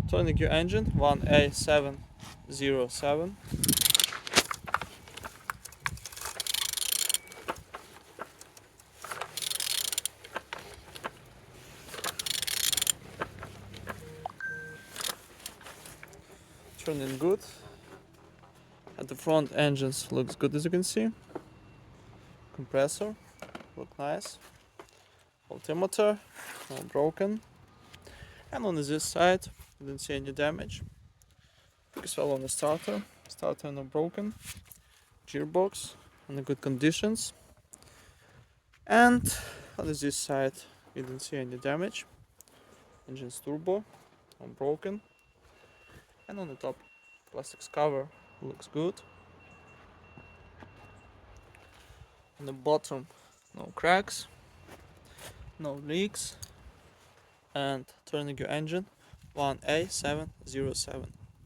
Turning your engine 1A707. Turning good. At the front, engines looks good, as you can see. Compressor look nice. Altimeter no broken. And on this side, you didn't see any damage. As well on the starter no broken. Gearbox in good conditions. And on this side, you didn't see any damage. Engine's turbo unbroken. And on the top, plastics cover looks good. On the bottom, no cracks, no leaks. And turning your engine 1A707.